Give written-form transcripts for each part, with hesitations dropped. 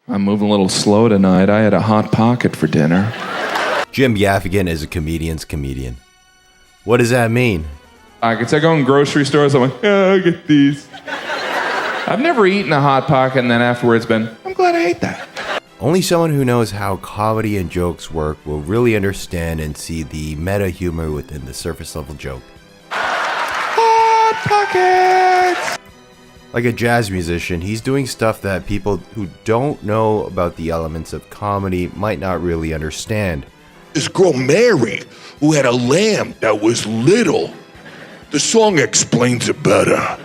I'm moving a little slow tonight. I had a Hot Pocket for dinner. Jim Gaffigan is a comedian's comedian. What does that mean? I go in grocery stores, I'm like, I get these. I've never eaten a Hot Pocket and then afterwards been, I'm glad I ate that. Only someone who knows how comedy and jokes work will really understand and see the meta humor within the surface level joke. Hot Pockets! Like a jazz musician, he's doing stuff that people who don't know about the elements of comedy might not really understand. This girl Mary, who had a lamb that was little. The song explains it better.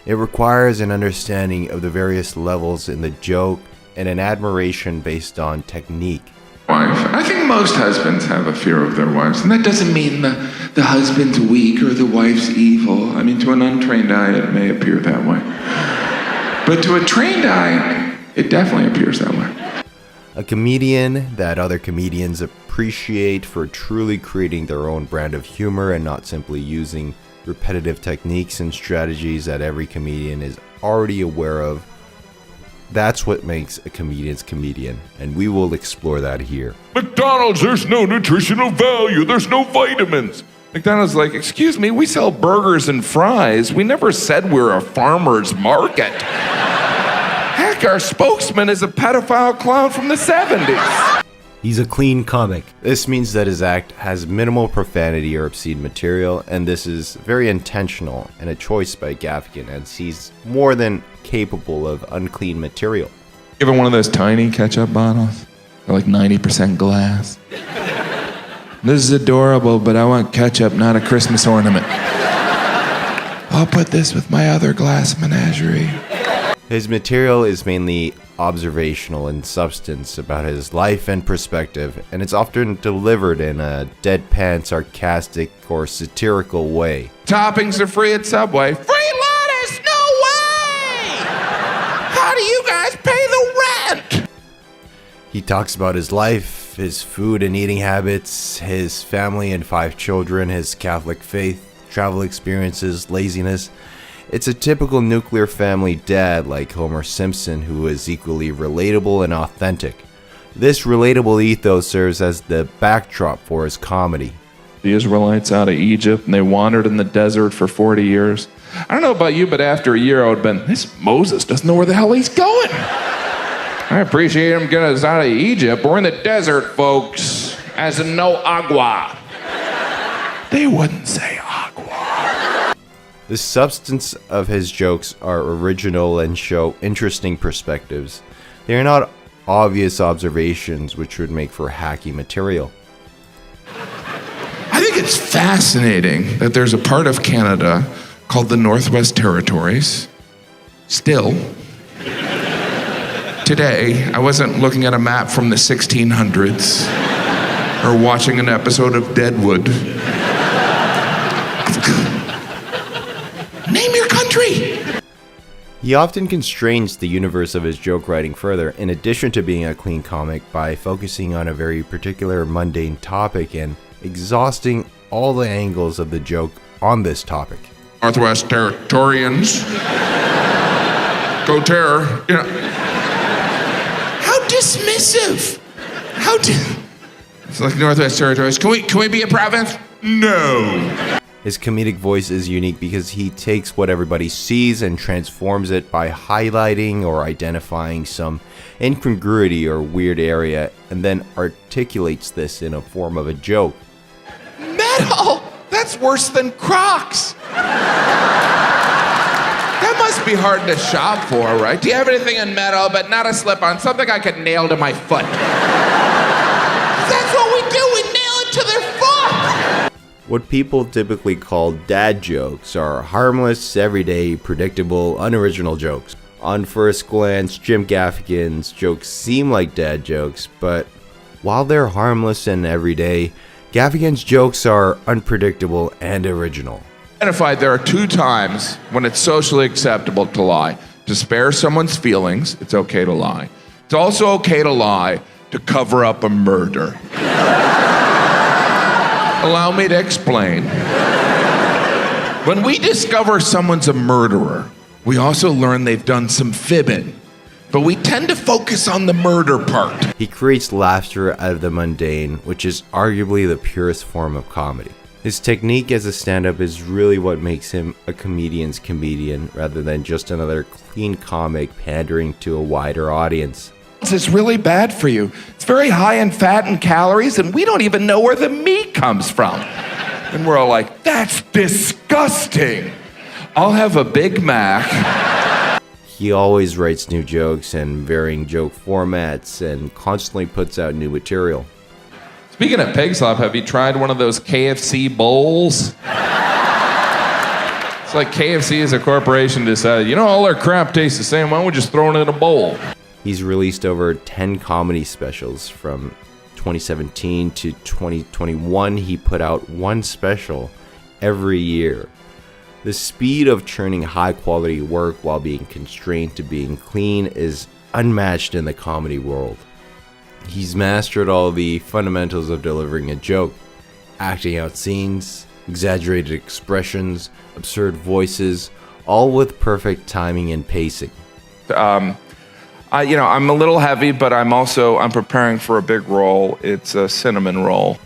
It requires an understanding of the various levels in the joke and an admiration based on technique. I think most husbands have a fear of their wives, and that doesn't mean the husband's weak or the wife's evil. I mean, to an untrained eye, it may appear that way. But to a trained eye, it definitely appears that way. A comedian that other comedians appreciate for truly creating their own brand of humor and not simply using repetitive techniques and strategies that every comedian is already aware of. That's what makes a comedian's comedian, and we will explore that here. McDonald's, there's no nutritional value. There's no vitamins. McDonald's like, excuse me, we sell burgers and fries. We never said we're a farmer's market. Heck, our spokesman is a pedophile clown from the 70s. He's a clean comic. This means that his act has minimal profanity or obscene material, and this is very intentional and a choice by Gaffigan, as he's more than capable of unclean material. Give him one of those tiny ketchup bottles. They're like 90% glass. This is adorable, but I want ketchup, not a Christmas ornament. I'll put this with my other glass menagerie. His material is mainly observational in substance about his life and perspective, and it's often delivered in a deadpan, sarcastic, or satirical way. Toppings are free at Subway. Free lettuce? No way! How do you guys pay the rent? He talks about his life, his food and eating habits, his family and 5 children, his Catholic faith, travel experiences, laziness. It's a typical nuclear family dad like Homer Simpson, who is equally relatable and authentic. This relatable ethos serves as the backdrop for his comedy. The Israelites out of Egypt, and they wandered in the desert for 40 years. I don't know about you, but after a year I would have been, this Moses doesn't know where the hell he's going. I appreciate him getting us out of Egypt. We're in the desert, folks, as in no agua. They wouldn't say agua. The substance of his jokes are original and show interesting perspectives. They are not obvious observations which would make for hacky material. I think it's fascinating that there's a part of Canada called the Northwest Territories. Still, today, I wasn't looking at a map from the 1600s or watching an episode of Deadwood. Name your country! He often constrains the universe of his joke writing further, in addition to being a clean comic, by focusing on a very particular mundane topic and exhausting all the angles of the joke on this topic. Northwest Territorians. Go terror. You know. How dismissive. It's like Northwest Territories. Can we be a province? No. His comedic voice is unique because he takes what everybody sees and transforms it by highlighting or identifying some incongruity or weird area, and then articulates this in a form of a joke. Metal? That's worse than Crocs. That must be hard to shop for, right? Do you have anything in metal, but not a slip-on? Something I could nail to my foot. That's what we do. We nail it to their foot. What people typically call dad jokes are harmless, everyday, predictable, unoriginal jokes. On first glance, Jim Gaffigan's jokes seem like dad jokes, but while they're harmless and everyday, Gaffigan's jokes are unpredictable and original. Identified there are 2 times when it's socially acceptable to lie. To spare someone's feelings, it's okay to lie. It's also okay to lie to cover up a murder. Allow me to explain. When we discover someone's a murderer, we also learn they've done some fibbing. but we tend to focus on the murder part. He creates laughter out of the mundane, which is arguably the purest form of comedy. His technique as a stand-up is really what makes him a comedian's comedian rather than just another clean comic pandering to a wider audience. It's really bad for you. It's very high in fat and calories, and we don't even know where the meat comes from. And we're all like, that's disgusting. I'll have a Big Mac. He always writes new jokes and varying joke formats and constantly puts out new material. Speaking of pig slop, have you tried one of those KFC bowls? It's like KFC as a corporation decided, you know, all our crap tastes the same. Why don't we just throw it in a bowl? He's released over 10 comedy specials. From 2017 to 2021, he put out one special every year. The speed of churning high-quality work while being constrained to being clean is unmatched in the comedy world. He's mastered all the fundamentals of delivering a joke, acting out scenes, exaggerated expressions, absurd voices, all with perfect timing and pacing. I'm a little heavy, but I'm preparing for a big role. It's a cinnamon roll.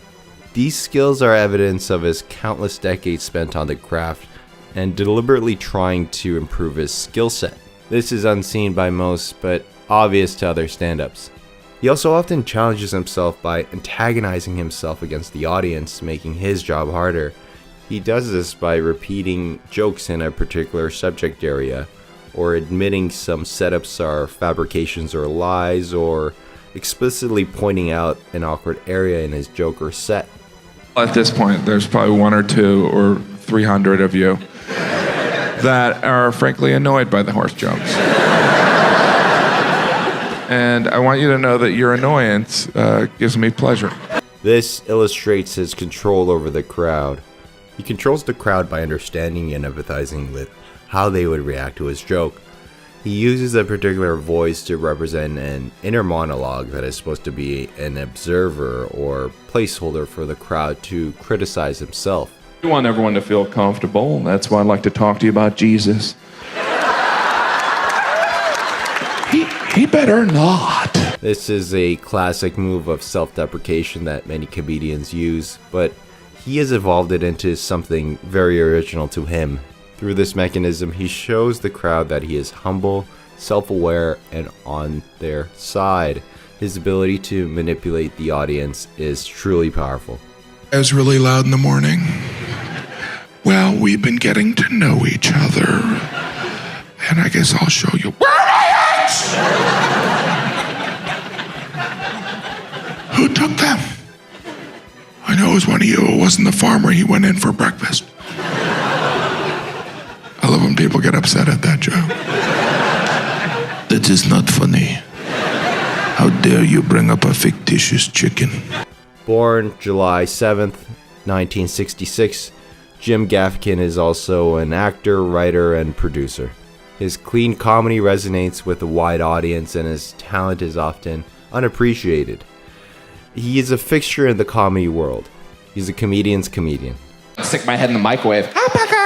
These skills are evidence of his countless decades spent on the craft and deliberately trying to improve his skill set. This is unseen by most, but obvious to other stand-ups. He also often challenges himself by antagonizing himself against the audience, making his job harder. He does this by repeating jokes in a particular subject area, or admitting some setups are fabrications or lies, or explicitly pointing out an awkward area in his joke or set. At this point, there's probably 1 or 2 or 300 of you that are frankly annoyed by the horse jokes. And I want you to know that your annoyance gives me pleasure. This illustrates his control over the crowd. He controls the crowd by understanding and empathizing with how they would react to his joke. He uses a particular voice to represent an inner monologue that is supposed to be an observer or placeholder for the crowd to criticize himself. I want everyone to feel comfortable. That's why I'd like to talk to you about Jesus. He better not. This is a classic move of self-deprecation that many comedians use, but he has evolved it into something very original to him. Through this mechanism, he shows the crowd that he is humble, self-aware, and on their side. His ability to manipulate the audience is truly powerful. I was really loud in the morning. Well, we've been getting to know each other. And I guess I'll show you. Where are my eggs? Who took them? I know it was one of you. It wasn't the farmer. He went in for breakfast. I love when people get upset at that joke. That is not funny. How dare you bring up a fictitious chicken? Born July 7th, 1966, Jim Gaffigan is also an actor, writer, and producer. His clean comedy resonates with a wide audience, and his talent is often unappreciated. He is a fixture in the comedy world. He's a comedian's comedian. Stick my head in the microwave. Alpaca!